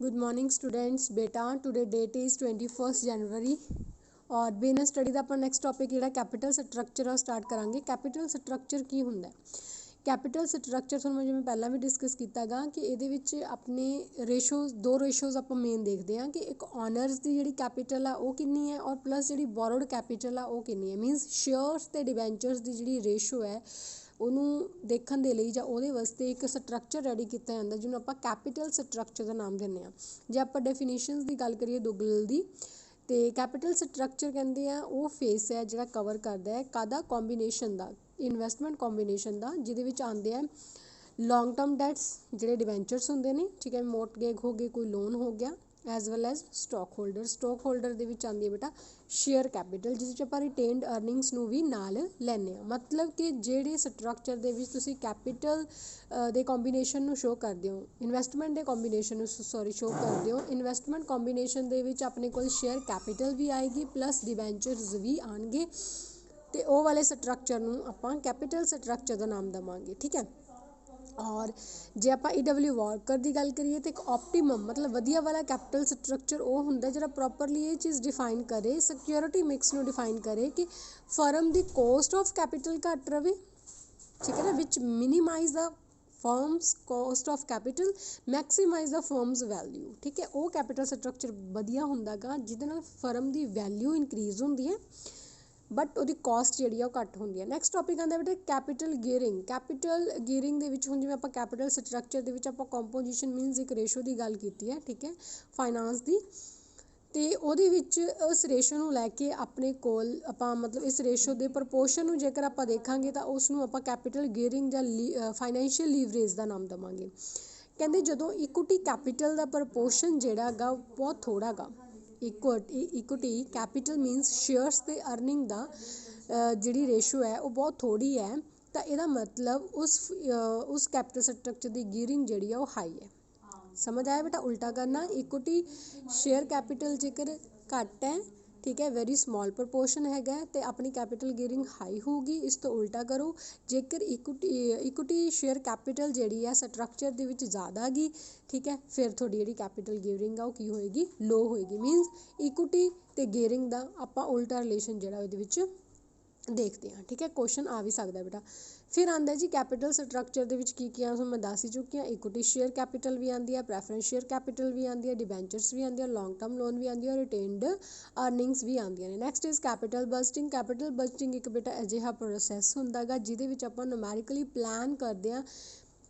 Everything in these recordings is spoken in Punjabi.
Good morning students. बेटा टुडे डेट इज़ 21 जनवरी और बिजनेस स्टडी का अपना नैक्सट टॉपिक जो कैपिटल स्ट्रक्चर स्टार्ट करांगे। कैपिटल स्ट्रक्चर की हुंदा है? कैपिटल स्ट्रक्चर थोड़ा जिवें पहला भी डिस्कस किया गा कि ये अपने रेशोज़ दो रेशोज़ आप मेन देखते हैं कि एक ऑनर्स की जी कैपिटल आ वो कितनी है और प्लस जी बोरोड कैपिटल आ वो कितनी है। मीनस शेयर्स ते डिबेंचर्स की जी रेशो है ਉਹਨੂੰ ਦੇਖਣ ਦੇ ਲਈ ਜਾਂ ਉਹਦੇ ਵਾਸਤੇ ਇੱਕ ਸਟਰਕਚਰ ਰੈਡੀ ਕੀਤਾ ਜਾਂਦਾ ਜਿਹਨੂੰ ਆਪਾਂ ਕੈਪੀਟਲ ਸਟਰਕਚਰ ਦਾ ਨਾਮ ਦਿੰਦੇ ਹਾਂ। ਜੇ ਆਪਾਂ ਡੈਫੀਨੇਸ਼ਨਸ ਦੀ ਗੱਲ ਕਰੀਏ ਦੁਗਲ ਦੀ ਤੇ ਕੈਪੀਟਲ ਸਟਰਕਚਰ ਕਹਿੰਦੇ ਆ ਉਹ ਫੇਸ ਹੈ ਜਿਹੜਾ ਕਵਰ ਕਰਦਾ ਹੈ ਕਾਹਦਾ ਕੰਬੀਨੇਸ਼ਨ ਦਾ, ਇਨਵੈਸਟਮੈਂਟ ਕੰਬੀਨੇਸ਼ਨ ਦਾ, ਜਿਹਦੇ ਵਿੱਚ ਆਉਂਦੇ ਆ ਲੌਂਗ ਟਰਮ ਡੈਟਸ ਜਿਹੜੇ ਡਿਬੈਂਚਰਸ ਹੁੰਦੇ ਨੇ, ਠੀਕ ਹੈ, ਮੋਰਟਗੇਜ ਹੋ ਗਏ, ਕੋਈ ਲੋਨ ਹੋ ਗਿਆ, as well as stock holder ਦੇ ਵਿੱਚ ਆਉਂਦੀ ਹੈ ਬੇਟਾ ਸ਼ੇਅਰ ਕੈਪੀਟਲ, ਜਿਸ ਵਿੱਚ ਆਪਾਂ ਰਿਟੇਨਡ ਅਰਨਿੰਗਸ ਨੂੰ ਵੀ ਨਾਲ ਲੈਂਦੇ ਹਾਂ। ਮਤਲਬ ਕਿ ਜਿਹੜੇ ਸਟਰਕਚਰ ਦੇ ਵਿੱਚ ਤੁਸੀਂ ਕੈਪੀਟਲ ਦੇ ਕੰਬੀਨੇਸ਼ਨ ਨੂੰ ਸ਼ੋ ਕਰਦੇ ਹੋ, ਇਨਵੈਸਟਮੈਂਟ ਦੇ ਕੰਬੀਨੇਸ਼ਨ ਨੂੰ ਸ਼ੋ ਕਰਦੇ ਹੋ, ਇਨਵੈਸਟਮੈਂਟ ਕੰਬੀਨੇਸ਼ਨ ਦੇ ਵਿੱਚ ਆਪਣੇ ਕੋਲ ਸ਼ੇਅਰ ਕੈਪੀਟਲ ਵੀ ਆਏਗੀ ਪਲੱਸ ਡਿਬੈਂਚਰਸ ਵੀ ਆਉਣਗੇ ਅਤੇ ਉਹ ਵਾਲੇ ਸਟਰਕਚਰ ਨੂੰ ਆਪਾਂ ਕੈਪੀਟਲ ਸਟਰਕਚਰ ਦਾ ਨਾਮ ਦੇਵਾਂਗੇ, ਠੀਕ ਹੈ। और जे आप EW वॉकर की गल करिए तो एक ऑप्टीमम मतलब वधिया वाला कैपिटल स्ट्रक्चर वो होंगे जो प्रॉपरली ये चीज़ डिफाइन करे, सिक्योरिटी मिक्स में डिफाइन करे कि फर्म की कॉस्ट ऑफ कैपिटल घट रहे, ठीक है ना, which minimise the firm's cost of capital, maximise the firm's value, ठीक है। वो कैपिटल स्ट्रक्चर वधिया होंदा गा जिहदे नाल फर्म की वैल्यू इनक्रीज होंदी है बट वो कॉस्ट जी घट होंगी है। नैक्सट टॉपिक आता बेटा कैपिटल गियरिंग। कैपिटल गियरिंग के जिवें आप कैपिटल स्ट्रक्चर के आप कंपोजिशन मीनस एक रेशो की गल की है, ठीक है, फाइनांस की, तो वो उस रेशो को लैके अपने कोल आपां मतलब इस रेशो के प्रपोर्शन जेकर आप देखांगे तो उसनूं आपां कैपिटल गियरिंग या फाइनैंशियल लीवरेज का नाम देवांगे। कहते जदों इक्विटी कैपिटल का प्रपोर्शन जिहड़ा गा बहुत थोड़ा गा, इक्विटी कैपिटल मीनस शेयर्स ते अर्निंग दा जिहड़ी रेशो है वो बहुत थोड़ी है, तो यदा मतलब उस कैपिटल स्ट्रक्चर की गियरिंग जिहड़ी है वो हाई है। समझ आया बेटा? उल्टा करना, इक्विटी शेयर कैपिटल जेकर घट है, ठीक है, वेरी स्मॉल प्रपोर्शन हैगा तो अपनी कैपिटल गियरिंग हाई होगी। इस तो उल्टा करो, जेकर इक्विटी शेयर कैपिटल जिहड़ी है स्ट्रक्चर दे विच ज़्यादा गी, ठीक है, फिर थोड़ी जिहड़ी कैपिटल गियरिंग आ की होएगी, लो होएगी। मीनस इक्विटी ते गियरिंग दा आपां उल्टा रिलेशन जिहड़ा इहदे विच देखते हैं, ठीक है। क्वेश्चन आ भी सकता है बेटा। फिर आंदा जी कैपिटल स्ट्रक्चर के विच की मैं दस ही चुकी हाँ, इक्विटी शेयर कैपिटल भी आती है, प्रैफरेंस शेयर कैपिटल भी आती है, डिबेंचर्स भी आती है, लॉन्ग टर्म लोन भी आती है और रिटेन्ड अर्निंग्स भी आती हैं। Next is capital budgeting. Capital budgeting एक बेटा अजिहा प्रोसैस होंदा गा जिहदे विच आपां नुमैरिकली प्लान करते हैं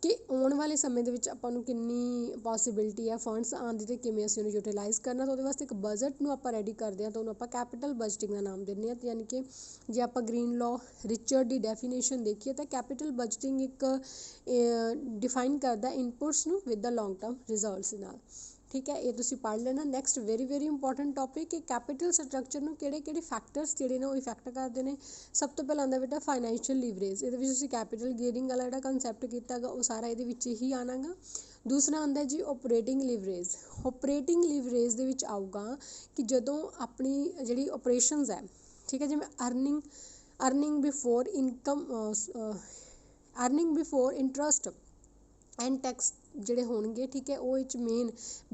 कि आने वाले समय के आपां नूं कितनी पॉसिबिलिटी है फंड्स आने की, किवें असीं उहनूं यूटिलाइज़ करना, तो उहदे वास्ते एक बजट नूं आपां रेडी करते हैं तो उहनूं आपां कैपिटल बजटिंग का नाम दिंदे हैं। यानी कि जे आपां ग्रीन लॉ रिचर्ड की डेफिनेशन देखिए तो कैपिटल बजटिंग एक डिफाइन करता इनपुट्स नूं with the long term results नाल, ठीक है। ये तुसीं पढ़ लेना। Next very very important topic कि कैपिटल स्ट्रक्चर नूं किहड़े फैक्टर्स जिहड़े ने वो इफैक्ट करते हैं। सब तो पहला आंदा बेटा फाइनैंशियल लीवरेज। ये तुसीं कैपिटल गियरिंग वाला जिहड़ा कंसैप्ट कीता गा वो सारा ये विच ही आना गा। दूसरा आंदा जी ऑपरेटिंग लीवरेज। ऑपरेटिंग लीवरेज दे विच आऊगा कि जदों अपनी जिहड़ी ऑपरेशनस है, ठीक है, जिवें earning before income, earning before interest and tax जिहड़े होणगे, ठीक है, वो इच मेन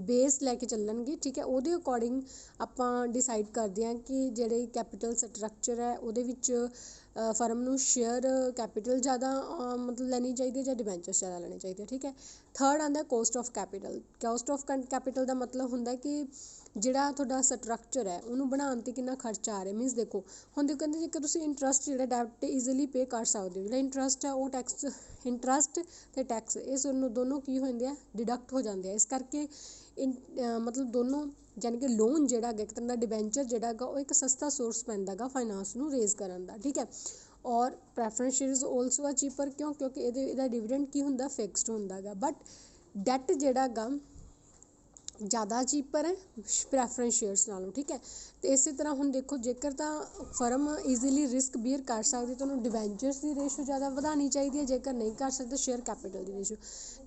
बेस लैके चलणगे, ठीक है। उहदे अकॉर्डिंग आपां डिसाइड करते हैं कि जिहड़े कैपिटल स्ट्रक्चर है उहदे विच फर्म नूं शेयर कैपिटल ज़्यादा मतलब लैनी चाहिए या डिबेंचर्स ज़्यादा लेने चाहिए, ठीक है। थर्ड आंदा cost of capital. Cost of capital का मतलब हुंदा कि जिहड़ा तुहाडा स्ट्रक्चर है उन्होंने बनाने ते कितना खर्चा आ रहा है। मीनस देखो हुण देखो कहते जेकर तुसीं इंटरस्ट जिहड़ा डेब्ट ईजिली पे कर सकते हो, जिहड़ा इंटरस्ट है वो टैक्स, इंटरस्ट ते टैक्स इस दोनों की होंदे आ डिडक्ट हो जाते हैं। इस करके मतलब दोनों यानी कि लोन जिहड़ा एक तरह का डिबेंचर जिहड़ा गा वो एक सस्ता सोर्स पैंदा गा फाइनांस नूं रेज करन दा, ठीक है। और preference share is also a cheaper, क्यों? क्योंकि इहदा डिविडेंड की हुंदा फिक्सड हुंदा गा, बट डैट जिहड़ा गा ज़्यादा चीपर है प्रैफरेंस शेयर्स नालों, ठीक है। तो इस तरह हुण देखो जेकर तो फर्म ईजीली रिस्क बीयर कर सकती तो उन्होंने डिबेंचर्स की रेशो ज़्यादा बढ़ानी चाहिए, जेकर नहीं कर सकते शेयर कैपिटल की ratio.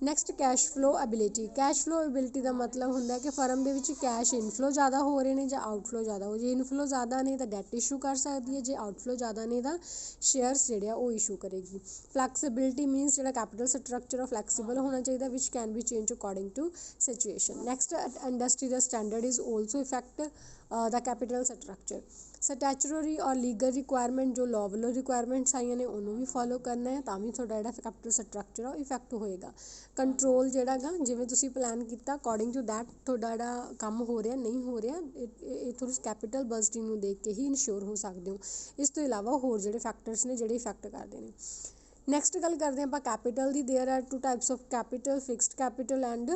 Next cash flow ability. Cash flow ability का मतलब होंदा है कि फर्म के विच कैश इनफ्लो ज़्यादा हो रहे हैं या आउटफ्लो ज़्यादा हो। जे इनफ्लो ज़्यादा ने तो डैट इशू कर सकती है, जे आउटफ्लो ज़्यादा ने तो शेयर्स जिहड़े वो इशू करेगी। फ्लैक्सीबिलिटी मीनस जिहड़ा कैपिटल स्ट्रक्चर फ्लैक्सीबल होना चाहिए which can be change according to situation. Next industry ਦਾ ਸਟੈਂਡਰਡ ਇਜ਼ ਆਲਸੋ ਇਫੈਕਟ ਦਾ ਕੈਪੀਟਲ ਸਟਰਕਚਰ। ਸਟੈਚੂਟਰੀ ਔਰ ਲੀਗਲ ਰਿਕੁਆਇਰਮੈਂਟ ਜੋ ਲਾਅ ਵੱਲੋਂ ਰਿਕੁਆਇਰਮੈਂਟਸ ਆਈਆਂ ਨੇ ਉਹਨੂੰ ਵੀ ਫੋਲੋ ਕਰਨਾ ਹੈ, ਤਾਂ ਵੀ ਤੁਹਾਡਾ ਜਿਹੜਾ ਕੈਪੀਟਲ ਸਟਰਕਚਰ ਆ ਉਹ ਇਫੈਕਟ ਹੋਏਗਾ। ਕੰਟਰੋਲ ਜਿਹੜਾ ਗਾ ਜਿਵੇਂ ਤੁਸੀਂ ਪਲਾਨ ਕੀਤਾ ਅਕੋਰਡਿੰਗ ਟੂ ਦੈਟ ਤੁਹਾਡਾ ਜਿਹੜਾ ਕੰਮ ਹੋ ਰਿਹਾ ਨਹੀਂ ਹੋ ਰਿਹਾ, ਇਹ ਤੁਸੀਂ ਕੈਪੀਟਲ ਬਜਟਿੰਗ ਨੂੰ ਦੇਖ ਕੇ ਹੀ ਇਨਸ਼ੋਰ ਹੋ ਸਕਦੇ ਹੋ। ਇਸ ਤੋਂ ਇਲਾਵਾ ਹੋਰ ਜਿਹੜੇ ਫੈਕਟਰਸ ਨੇ ਜਿਹੜੇ ਇਫੈਕਟ ਕਰਦੇ ਨੇ। ਨੈਕਸਟ ਗੱਲ ਕਰਦੇ ਹਾਂ ਆਪਾਂ ਕੈਪੀਟਲ ਦੀ। There are 2 types of capital, fixed capital and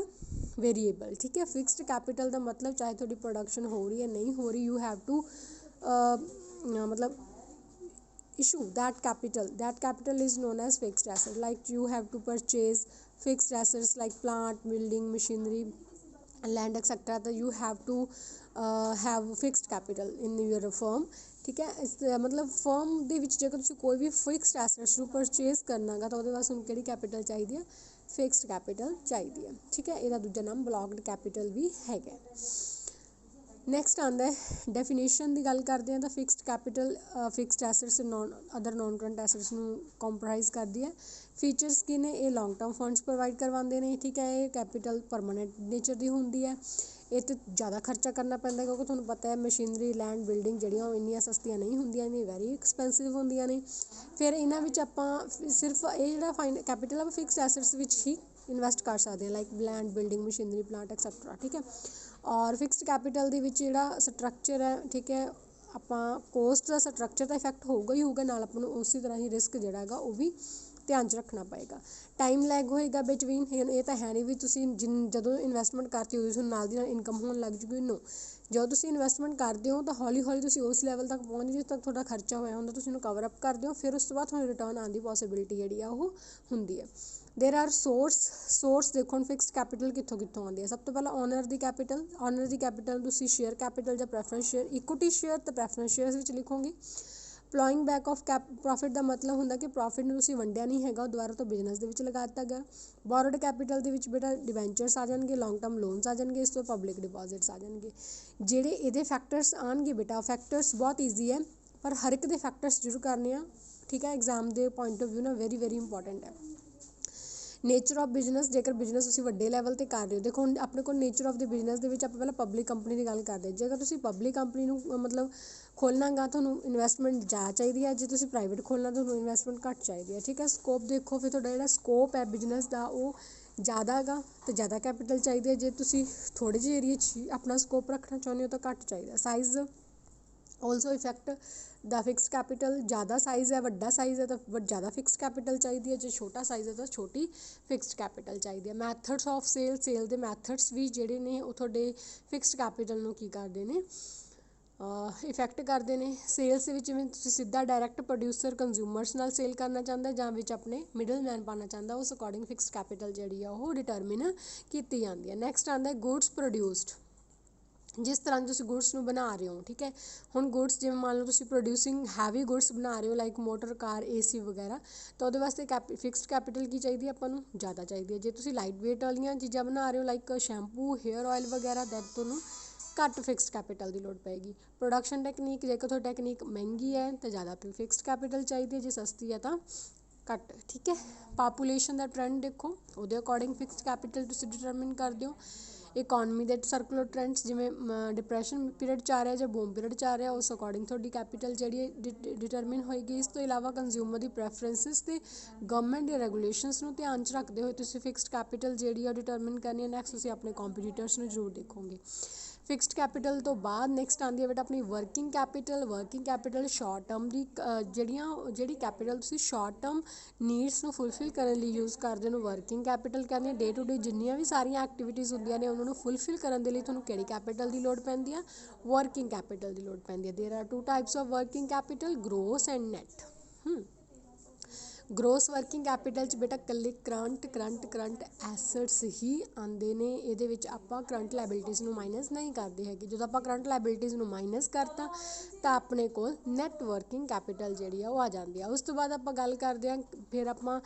variable. ਠੀਕ ਹੈ, ਫਿਕਸਡ ਕੈਪੀਟਲ ਦਾ ਮਤਲਬ ਚਾਹੇ ਤੁਹਾਡੀ ਪ੍ਰੋਡਕਸ਼ਨ ਹੋ ਰਹੀ ਹੈ ਨਹੀਂ ਹੋ ਰਹੀ, ਯੂ ਹੈਵ ਟੂ मतलब issue that capital is known as fixed asset, like you have to purchase fixed assets like plant, building, machinery, land etc. that you have to have fixed capital in your firm। ठीक है, इस मतलब फर्म ਦੇ ਵਿੱਚ ਜੇਕਰ ਤੁਸੀਂ ਕੋਈ ਵੀ ਫਿਕਸਡ ਐਸੈਟਸ ਨੂੰ ਪਰਚੇਜ਼ ਕਰਨਾ ਗਾ ਤਾਂ ਉਹਦੇ ਵਾਸਤੇ ਕਿਹੜੀ ਕੈਪੀਟਲ ਚਾਹੀਦੀ ਹੈ? ਫਿਕਸਡ ਕੈਪੀਟਲ ਚਾਹੀਦੀ ਹੈ। ਠੀਕ ਹੈ, ਇਹਦਾ ਦੂਜਾ ਨਾਮ ਬਲੌਕਡ ਕੈਪੀਟਲ ਵੀ ਹੈਗਾ। ਨੈਕਸਟ ਆਉਂਦਾ ਹੈ ਡੈਫੀਨੇਸ਼ਨ ਦੀ ਗੱਲ ਕਰਦੇ ਹਾਂ ਤਾਂ fixed capital fixed assets other non current assets ਨੂੰ ਕੰਪਰਾਈਜ਼ ਕਰਦੀ ਹੈ। ਫੀਚਰਸ ਕੀ ਨੇ? ਇਹ ਲੌਂਗ ਟਰਮ ਫੰਡਸ ਪ੍ਰੋਵਾਈਡ ਕਰਵਾਉਂਦੇ ਨੇ। ਠੀਕ ਹੈ, ਇਹ ਕੈਪੀਟਲ ਪਰਮਾਨੈਂਟ ਨੇਚਰ ਦੀ ਹੁੰਦੀ ਹੈ। ਇਹ 'ਤੇ ਜ਼ਿਆਦਾ ਖਰਚਾ ਕਰਨਾ ਪੈਂਦਾ ਕਿਉਂਕਿ ਤੁਹਾਨੂੰ ਪਤਾ ਹੈ ਮਸ਼ੀਨਰੀ, ਲੈਂਡ, ਬਿਲਡਿੰਗ ਜਿਹੜੀਆਂ ਉਹ ਇੰਨੀਆਂ ਸਸਤੀਆਂ ਨਹੀਂ ਹੁੰਦੀਆਂ ਨੇ, ਵੈਰੀ ਐਕਸਪੈਂਸਿਵ ਹੁੰਦੀਆਂ ਨੇ। ਫਿਰ ਇਹਨਾਂ ਵਿੱਚ ਆਪਾਂ ਸਿਰਫ ਇਹ ਜਿਹੜਾ ਕੈਪੀਟਲ ਆ ਫਿਕਸਡ ਐਸੈਟਸ ਵਿੱਚ ਹੀ ਇਨਵੈਸਟ ਕਰ ਸਕਦੇ ਹਾਂ, like land, building, machinery, plant etcetera. ਠੀਕ ਹੈ, ਔਰ ਫਿਕਸਡ ਕੈਪੀਟਲ ਦੇ ਵਿੱਚ ਜਿਹੜਾ ਸਟਰਕਚਰ ਹੈ, ਠੀਕ ਹੈ, ਆਪਾਂ ਕੋਸਟ ਦਾ ਸਟਰਕਚਰ ਤਾਂ ਇਫੈਕਟ ਹੋਊਗਾ ਹੀ ਹੋਊਗਾ, ਨਾਲ ਆਪਾਂ ਨੂੰ ਉਸੇ ਤਰ੍ਹਾਂ ਹੀ ਰਿਸਕ ਜਿਹੜਾ ਹੈਗਾ ਉਹ ਵੀ ਧਿਆਨ 'ਚ ਰੱਖਣਾ ਪਏਗਾ। ਟਾਈਮ ਲੈਗ ਹੋਏਗਾ ਬਿਟਵੀਨ, ਇਹ ਤਾਂ ਹੈ ਨਹੀਂ ਵੀ ਤੁਸੀਂ ਜਦੋਂ ਇਨਵੈਸਟਮੈਂਟ ਕਰਤੀ ਹੋਈ ਤੁਹਾਨੂੰ ਨਾਲ ਦੀ ਨਾਲ ਇਨਕਮ ਹੋਣ ਲੱਗ ਜੂਗੀ। ਨੋ, ਜਦੋਂ ਤੁਸੀਂ ਇਨਵੈਸਟਮੈਂਟ ਕਰਦੇ ਹੋ ਤਾਂ ਹੌਲੀ ਹੌਲੀ ਤੁਸੀਂ ਉਸ ਲੈਵਲ ਤੱਕ ਪਹੁੰਚਦੇ ਜਿਸ ਤੱਕ ਤੁਹਾਡਾ ਖਰਚਾ ਹੋਇਆ ਹੁੰਦਾ, ਤੁਸੀਂ ਉਹਨੂੰ ਕਵਰ ਅਪ ਕਰਦੇ ਹੋ, ਫਿਰ ਉਸ ਤੋਂ ਬਾਅਦ ਤੁਹਾਨੂੰ ਰਿਟਰਨ ਆਉਣ ਦੀ ਪੋਸੀਬਿਲਿਟੀ ਜਿਹੜੀ ਆ ਉਹ ਹੁੰਦੀ ਹੈ। ਦੇਰ ਆਰ ਸੋਰਸ ਦੇਖੋ ਹੁਣ ਫਿਕਸਡ ਕੈਪੀਟਲ ਕਿੱਥੋਂ ਆਉਂਦੀ ਹੈ। ਸਭ ਤੋਂ ਪਹਿਲਾਂ ਓਨਰ ਦੀ ਕੈਪੀਟਲ ਤੁਸੀਂ ਸ਼ੇਅਰ ਕੈਪੀਟਲ ਜਾਂ ਪ੍ਰੈਫਰੈਂਸ ਸ਼ੇਅਰ, ਇਕੁਇਟੀ ਸ਼ੇਅਰ ਤੇ ਪ੍ਰੈਫਰੈਂਸ ਸ਼ੇਅਰਸ ਵਿੱਚ ਲਿਖੋਗੇ। ਪਲੋਇੰਗ ਬੈਕ ਆਫ ਪ੍ਰੋਫਿਟ ਦਾ ਮਤਲਬ ਹੁੰਦਾ ਕਿ ਪ੍ਰੋਫਿਟ ਨੂੰ ਤੁਸੀਂ ਵੰਡਿਆ ਨਹੀਂ ਹੈਗਾ, ਉਹ ਦੁਬਾਰਾ ਤੋਂ ਬਿਜ਼ਨਸ ਦੇ ਵਿੱਚ ਲਗਾ ਦਿੱਤਾ ਗਿਆ। ਬੋਰੋਡ ਕੈਪੀਟਲ ਦੇ ਵਿੱਚ ਬੇਟਾ ਡਿਬੈਂਚਰਸ ਆ ਜਾਣਗੇ, ਲੌਂਗ ਟਰਮ ਲੋਨਸ ਆ ਜਾਣਗੇ, ਇਸ ਤੋਂ ਪਬਲਿਕ ਡਿਪੋਜ਼ਿਟਸ ਆ ਜਾਣਗੇ। ਜਿਹੜੇ ਇਹਦੇ ਫੈਕਟਰਸ ਆਉਣਗੇ ਬੇਟਾ, ਫੈਕਟਰਸ ਬਹੁਤ ਈਜ਼ੀ ਹੈ ਪਰ ਹਰ ਇੱਕ ਦੇ ਫੈਕਟਰਸ ਜ਼ਰੂਰ ਕਰਨੇ ਆ। ਠੀਕ ਹੈ, ਐਗਜ਼ਾਮ ਦੇ ਪੁਆਇੰਟ ਆਫ ਵਿਊ ਨਾਲ ਵੈਰੀ ਇੰਪੋਰਟੈਂਟ ਹੈ। ਨੇਚਰ ਆਫ ਬਿਜ਼ਨਸ, ਜੇਕਰ ਬਿਜ਼ਨਸ ਤੁਸੀਂ ਵੱਡੇ ਲੈਵਲ 'ਤੇ ਕਰ ਰਹੇ ਹੋ, ਦੇਖੋ ਹੁਣ ਆਪਣੇ ਕੋਲ ਨੇਚਰ ਆਫ ਦ ਬਿਜ਼ਨਸ ਦੇ ਵਿੱਚ ਆਪਾਂ ਪਹਿਲਾਂ ਪਬਲਿਕ ਕੰਪਨੀ ਦੀ ਗੱਲ ਕਰਦੇ ਹਾਂ। ਜੇਕਰ ਤੁਸੀਂ ਪਬਲਿਕ ਕੰਪਨੀ ਨੂੰ ਮਤਲਬ ਖੋਲ੍ਹਣਾ ਗਾ ਤੁਹਾਨੂੰ ਇਨਵੈਸਟਮੈਂਟ ਜ਼ਿਆਦਾ ਚਾਹੀਦੀ ਹੈ, ਜੇ ਤੁਸੀਂ ਪ੍ਰਾਈਵੇਟ ਖੋਲ੍ਹਣਾ ਤੁਹਾਨੂੰ ਇਨਵੈਸਟਮੈਂਟ ਘੱਟ ਚਾਹੀਦੀ ਹੈ। ਠੀਕ ਹੈ, ਸਕੋਪ ਦੇਖੋ ਫਿਰ ਤੁਹਾਡਾ ਜਿਹੜਾ ਸਕੋਪ ਹੈ ਬਿਜ਼ਨਸ ਦਾ ਉਹ ਜ਼ਿਆਦਾ ਹੈਗਾ ਅਤੇ ਜ਼ਿਆਦਾ ਕੈਪੀਟਲ ਚਾਹੀਦੀ ਹੈ। ਜੇ ਤੁਸੀਂ ਥੋੜ੍ਹੇ ਜਿਹੇ ਏਰੀਏ 'ਚ ਆਪਣਾ ਸਕੋਪ ਰੱਖਣਾ ਚਾਹੁੰਦੇ ਹੋ ਤਾਂ ਘੱਟ ਚਾਹੀਦਾ। ਸਾਈਜ਼ ਆਲਸੋ ਇਫੈਕਟ ਦਾ ਫਿਕਸਡ ਕੈਪੀਟਲ, ਜ਼ਿਆਦਾ ਸਾਈਜ਼ ਹੈ, ਵੱਡਾ ਸਾਈਜ਼ ਹੈ ਤਾਂ ਜ਼ਿਆਦਾ ਫਿਕਸਡ ਕੈਪੀਟਲ ਚਾਹੀਦੀ ਹੈ, ਜੇ ਛੋਟਾ ਸਾਈਜ਼ ਹੈ ਤਾਂ ਛੋਟੀ ਫਿਕਸਡ ਕੈਪੀਟਲ ਚਾਹੀਦੀ ਹੈ। ਮੈਥਡਸ ਆਫ ਸੇਲ ਦੇ ਮੈਥਡਸ ਵੀ ਜਿਹੜੇ ਨੇ ਉਹ ਤੁਹਾਡੇ ਫਿਕਸਡ ਕੈਪੀਟਲ ਨੂੰ ਕੀ ਕਰਦੇ ਨੇ? ਇਫੈਕਟ ਕਰਦੇ ਨੇ। ਸੇਲਸ ਦੇ ਵਿੱਚ ਜਿਵੇਂ ਤੁਸੀਂ ਸਿੱਧਾ ਡਾਇਰੈਕਟ ਪ੍ਰੋਡਿਊਸਰ ਕੰਜ਼ਿਊਮਰਸ ਨਾਲ ਸੇਲ ਕਰਨਾ ਚਾਹੁੰਦਾ ਜਾਂ ਵਿੱਚ ਆਪਣੇ ਮਿਡਲ ਮੈਨ ਪਾਉਣਾ ਚਾਹੁੰਦਾ, ਉਸ ਅਕੋਰਡਿੰਗ ਫਿਕਸਡ ਕੈਪੀਟਲ ਜਿਹੜੀ ਆ ਉਹ ਡਿਟਰਮਿਨ ਕੀਤੀ ਜਾਂਦੀ ਹੈ। ਨੈਕਸਟ ਆਉਂਦਾ ਗੁਡਸ ਪ੍ਰੋਡਿਊਸਡ, ਜਿਸ ਤਰ੍ਹਾਂ ਤੁਸੀਂ ਗੁਡਸ ਨੂੰ ਬਣਾ ਰਹੇ ਹੋ। ਠੀਕ ਹੈ, ਹੁਣ ਗੁਡਸ ਜਿਵੇਂ ਮੰਨ ਲਓ ਤੁਸੀਂ ਪ੍ਰੋਡਿਊਸਿੰਗ ਹੈਵੀ ਗੁਡਸ ਬਣਾ ਰਹੇ ਹੋ ਲਾਈਕ ਮੋਟਰ, ਕਾਰ, AC ਵਗੈਰਾ, ਤਾਂ ਉਹਦੇ ਵਾਸਤੇ ਫਿਕਸਡ ਕੈਪੀਟਲ ਕੀ ਚਾਹੀਦੀ ਹੈ ਆਪਾਂ ਨੂੰ? ਜ਼ਿਆਦਾ ਚਾਹੀਦੀ ਹੈ। ਜੇ ਤੁਸੀਂ ਲਾਈਟ ਵੇਟ ਵਾਲੀਆਂ ਚੀਜ਼ਾਂ ਬਣਾ ਰਹੇ ਹੋ ਲਾਈਕ ਸ਼ੈਂਪੂ, ਹੇਅਰ ਆਇਲ ਵਗੈਰਾ, ਦੈਨ ਤੁਹਾਨੂੰ ਘੱਟ ਫਿਕਸਡ ਕੈਪੀਟਲ ਦੀ ਲੋੜ ਪਏਗੀ। ਪ੍ਰੋਡਕਸ਼ਨ ਟੈਕਨੀਕ, ਜੇਕਰ ਤੁਹਾਡੀ ਟੈਕਨੀਕ ਮਹਿੰਗੀ ਹੈ ਤਾਂ ਜ਼ਿਆਦਾ ਫਿਕਸਡ ਕੈਪੀਟਲ ਚਾਹੀਦੀ ਹੈ, ਜੇ ਸਸਤੀ ਹੈ ਤਾਂ ਘੱਟ। ਠੀਕ ਹੈ, ਪਾਪੂਲੇਸ਼ਨ ਦਾ ਟਰੈਂਡ ਦੇਖੋ, ਉਹਦੇ ਅਕੋਰਡਿੰਗ ਫਿਕਸਡ ਕੈਪੀਟਲ ਤੁਸੀਂ ਡਿਟਰਮਿਨ ਕਰਦੇ ਹੋ। ਇਕੋਨਮੀ ਦੇ ਸਰਕੂਲਰ ਟਰੈਂਡਸ, ਜਿਵੇਂ ਡਿਪਰੈਸ਼ਨ ਪੀਰੀਅਡ 'ਚ ਆ ਰਿਹਾ ਜਾਂ ਬੂਮ ਪੀਰੀਅਡ 'ਚ ਆ ਰਿਹਾ, ਉਸ ਅਕੋਰਡਿੰਗ ਤੁਹਾਡੀ ਕੈਪੀਟਲ ਜਿਹੜੀ ਹੈ ਡਿਟਰਮਿਨ ਹੋਏਗੀ। ਇਸ ਤੋਂ ਇਲਾਵਾ ਕੰਜ਼ਿਊਮਰ ਦੀ ਪ੍ਰੈਫਰੈਂਸਿਸ ਅਤੇ ਗਵਰਨਮੈਂਟ ਦੀਆਂ ਰੈਗੂਲੇਸ਼ਨਸ ਨੂੰ ਧਿਆਨ 'ਚ ਰੱਖਦੇ ਹੋਏ ਤੁਸੀਂ ਫਿਕਸਡ ਕੈਪੀਟਲ ਜਿਹੜੀ ਆ ਡਿਟਰਮਿਨ ਕਰਨੀ ਹੈ। ਨੈਕਸਟ ਤੁਸੀਂ ਆਪਣੇ ਕੰਪੀਟੀਟਰਸ ਨੂੰ ਜ਼ਰੂਰ ਦੇਖੋਗੇ। ਫਿਕਸਡ ਕੈਪੀਟਲ ਤੋਂ ਬਾਅਦ ਨੈਕਸਟ ਆਉਂਦੀ ਹੈ ਬੇਟਾ ਆਪਣੀ ਵਰਕਿੰਗ ਕੈਪੀਟਲ ਸ਼ਾਰਟ ਟਰਮ ਦੀ, ਜਿਹੜੀ ਕੈਪੀਟਲ ਤੁਸੀਂ ਸ਼ਾਰਟ ਟਰਮ ਨੀਡਸ ਨੂੰ ਫੁਲਫਿਲ ਕਰਨ ਲਈ ਯੂਜ਼ ਕਰਦੇ ਹੋ ਵਰਕਿੰਗ ਕੈਪੀਟਲ ਕਹਿੰਦੇ। ਡੇ ਟੂ ਡੇ ਜਿੰਨੀਆਂ ਵੀ ਸਾਰੀਆਂ ਐਕਟੀਵਿਟੀਜ਼ ਹੁੰਦੀਆਂ ਨੇ ਉਹਨਾਂ ਨੂੰ ਫੁਲਫਿਲ ਕਰਨ ਦੇ ਲਈ ਤੁਹਾਨੂੰ ਕਿਹੜੀ ਕੈਪੀਟਲ ਦੀ ਲੋੜ ਪੈਂਦੀ ਆ? ਵਰਕਿੰਗ ਕੈਪੀਟਲ ਦੀ ਲੋੜ ਪੈਂਦੀ ਹੈ। ਦੇਰ R 2 types of working capital, gross and net. Gross working capital 'ਚ ਬੇਟਾ ਇਕੱਲੇ ਕਰੰਟ ਐਸਟਸ ਹੀ ਆਉਂਦੇ ਨੇ। ਇਹਦੇ ਵਿੱਚ ਆਪਾਂ ਕਰੰਟ ਲਾਇਬਿਲਿਟੀਜ਼ ਨੂੰ ਮਾਈਨਸ ਨਹੀਂ ਕਰਦੇ ਹੈਗੇ। ਜਦੋਂ ਆਪਾਂ ਕਰੰਟ ਲਾਇਬਿਲਿਟੀਜ਼ ਨੂੰ ਮਾਈਨਸ ਕਰਤਾ ਤਾਂ ਆਪਣੇ ਕੋਲ ਨੈਟ ਵਰਕਿੰਗ ਕੈਪੀਟਲ ਜਿਹੜੀ ਆ ਉਹ ਆ ਜਾਂਦੀ ਆ। ਉਸ ਤੋਂ ਬਾਅਦ ਆਪਾਂ ਗੱਲ ਕਰਦੇ ਹਾਂ ਫਿਰ ਆਪਾਂ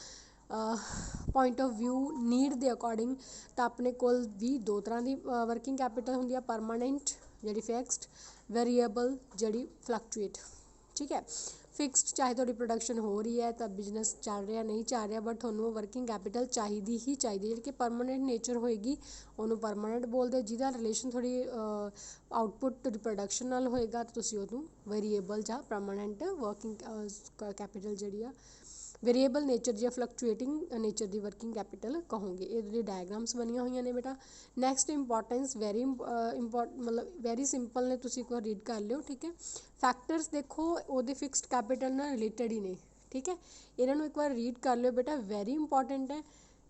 ਪੁਆਇੰਟ ਆਫ ਵਿਊ ਨੀਡ ਦੇ ਅਕੋਰਡਿੰਗ, ਤਾਂ ਆਪਣੇ ਕੋਲ ਵੀ 2 ਤਰ੍ਹਾਂ ਦੀ ਵਰਕਿੰਗ ਕੈਪੀਟਲ ਹੁੰਦੀ ਆ, ਪਰਮਾਨੈਂਟ ਜਿਹੜੀ ਫਿਕਸਡ, ਵੇਰੀਏਬਲ ਜਿਹੜੀ ਫਲਕਚੁਏਟ। ਠੀਕ ਹੈ, ਫਿਕਸਡ ਚਾਹੇ ਤੁਹਾਡੀ ਪ੍ਰੋਡਕਸ਼ਨ ਹੋ ਰਹੀ ਹੈ ਤਾਂ ਬਿਜ਼ਨਸ ਚੱਲ ਰਿਹਾ ਨਹੀਂ ਚੱਲ ਰਿਹਾ, ਬਟ ਤੁਹਾਨੂੰ ਵਰਕਿੰਗ ਕੈਪੀਟਲ ਚਾਹੀਦੀ ਹੀ ਚਾਹੀਦੀ, ਜਿਹੜੀ ਕਿ ਪਰਮਾਨੈਂਟ ਨੇਚਰ ਹੋਏਗੀ ਉਹਨੂੰ ਪਰਮਾਨੈਂਟ ਬੋਲਦੇ, ਜਿਹਦਾ ਰਿਲੇਸ਼ਨ ਥੋੜੀ ਆਊਟਪੁੱਟ ਪ੍ਰੋਡਕਸ਼ਨ ਨਾਲ ਹੋਏਗਾ ਤਾਂ ਤੁਸੀਂ ਉਹਨੂੰ ਵੇਰੀਏਬਲ ਜਾਂ ਪਰਮਾਨੈਂਟ ਵਰਕਿੰਗ ਕੈਪੀਟਲ ਜਿਹੜੀ ਆ ਵੇਰੀਏਬਲ ਨੇਚਰ ਜਾਂ ਫਲਕਚੁਏਟਿੰਗ ਨੇਚਰ ਦੀ ਵਰਕਿੰਗ ਕੈਪੀਟਲ ਕਹੋਗੇ। ਇਹਦੇ ਡਾਇਗਰਾਮਸ ਬਣੀਆਂ ਹੋਈਆਂ ਨੇ ਬੇਟਾ। ਨੈਕਸਟ ਇੰਪੋਰਟੈਂਸ ਵੈਰੀ ਮਤਲਬ ਵੈਰੀ ਸਿੰਪਲ ਨੇ, ਤੁਸੀਂ ਇੱਕ ਵਾਰ ਰੀਡ ਕਰ ਲਿਓ, ਠੀਕ ਹੈ। ਫੈਕਟਰਸ ਦੇਖੋ ਉਹਦੇ ਫਿਕਸਡ ਕੈਪੀਟਲ ਨਾਲ ਰਿਲੇਟਡ ਹੀ ਨੇ, ਠੀਕ ਹੈ, ਇਹਨਾਂ ਨੂੰ ਇੱਕ ਵਾਰ ਰੀਡ ਕਰ ਲਿਓ ਬੇਟਾ, ਵੈਰੀ ਇੰਪੋਰਟੈਂਟ ਹੈ,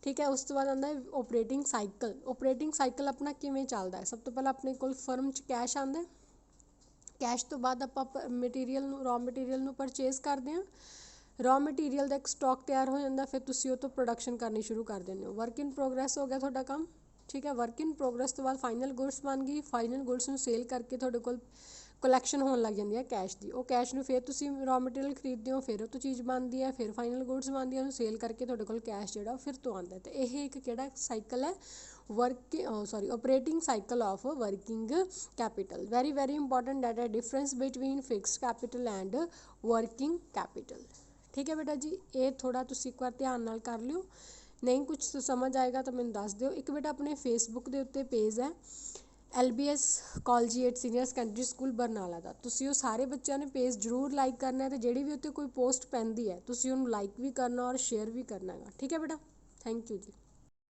ਠੀਕ ਹੈ। ਉਸ ਤੋਂ ਬਾਅਦ ਆਉਂਦਾ ਹੈ ਓਪਰੇਟਿੰਗ ਸਾਈਕਲ। ਓਪਰੇਟਿੰਗ ਸਾਈਕਲ ਆਪਣਾ ਕਿਵੇਂ ਚੱਲਦਾ ਹੈ? ਸਭ ਤੋਂ ਪਹਿਲਾਂ ਆਪਣੇ ਕੋਲ ਫਰਮ 'ਚ ਕੈਸ਼ ਆਉਂਦਾ, ਕੈਸ਼ ਤੋਂ ਬਾਅਦ ਆਪਾਂ ਮਟੀਰੀਅਲ ਨੂੰ ਰॉ ਮਟੀਰੀਅਲ ਨੂੰ ਪਰਚੇਜ਼ ਕਰਦੇ ਹਾਂ, ਰॉ ਮਟੀਰੀਅਲ ਦਾ ਇੱਕ ਸਟਾਕ ਤਿਆਰ ਹੋ ਜਾਂਦਾ, ਫਿਰ ਤੁਸੀਂ ਉਹ ਤੋਂ ਪ੍ਰੋਡਕਸ਼ਨ ਕਰਨੀ ਸ਼ੁਰੂ ਕਰ ਦਿੰਦੇ ਹੋ। ਵਰਕ ਇਨ ਪ੍ਰੋਗਰੈਸ ਹੋ ਗਿਆ ਤੁਹਾਡਾ ਕੰਮ, ਠੀਕ ਹੈ। ਵਰਕ ਇਨ ਪ੍ਰੋਗਰੈਸ ਤੋਂ ਬਾਅਦ ਫਾਈਨਲ ਗੁੱਡਸ ਬਣ ਗਈ, ਫਾਈਨਲ ਗੁੱਡਸ ਨੂੰ ਸੇਲ ਕਰਕੇ ਤੁਹਾਡੇ ਕੋਲ ਕਲੈਕਸ਼ਨ ਹੋਣ ਲੱਗ ਜਾਂਦੀ ਹੈ ਕੈਸ਼ ਦੀ, ਉਹ ਕੈਸ਼ ਨੂੰ ਫਿਰ ਤੁਸੀਂ ਰॉ ਮਟੀਰੀਅਲ ਖਰੀਦਦੇ ਹੋ, ਫਿਰ ਉਹ ਤੋਂ ਚੀਜ਼ ਬਣਦੀ ਹੈ, ਫਿਰ ਫਾਈਨਲ ਗੁੱਡਸ ਬਣਦੀ ਹੈ, ਉਹਨੂੰ ਸੇਲ ਕਰਕੇ ਤੁਹਾਡੇ ਕੋਲ ਕੈਸ਼ ਜਿਹੜਾ ਫਿਰ ਤੋਂ ਆਉਂਦਾ। ਅਤੇ ਇਹ ਇੱਕ ਕਿਹੜਾ ਸਾਈਕਲ ਹੈ? Operating cycle of working capital. Very very important that ਹੈ difference between fixed capital and working capital, ਠੀਕ ਹੈ ਬੇਟਾ ਜੀ। ਇਹ ਥੋੜ੍ਹਾ ਤੁਸੀਂ ਇੱਕ ਵਾਰ ਧਿਆਨ ਨਾਲ ਕਰ ਲਿਓ, ਨਹੀਂ ਕੁਝ ਸਮਝ ਆਏਗਾ ਤਾਂ ਮੈਨੂੰ ਦੱਸ ਦਿਓ। ਇੱਕ ਬੇਟਾ ਆਪਣੇ ਫੇਸਬੁੱਕ ਦੇ ਉੱਤੇ ਪੇਜ ਹੈ LBS collegiate senior secondary school Barnala ਦਾ, ਤੁਸੀਂ ਉਹ ਸਾਰੇ ਬੱਚਿਆਂ ਨੇ ਪੇਜ ਜ਼ਰੂਰ ਲਾਈਕ ਕਰਨਾ ਹੈ, ਅਤੇ ਜਿਹੜੀ ਵੀ ਉੱਤੇ ਕੋਈ ਪੋਸਟ ਪੈਂਦੀ ਹੈ ਤੁਸੀਂ ਉਹਨੂੰ ਲਾਈਕ ਵੀ ਕਰਨਾ ਔਰ ਸ਼ੇਅਰ ਵੀ ਕਰਨਾ ਹੈਗਾ, ਠੀਕ ਹੈ ਬੇਟਾ। ਥੈਂਕ ਯੂ ਜੀ।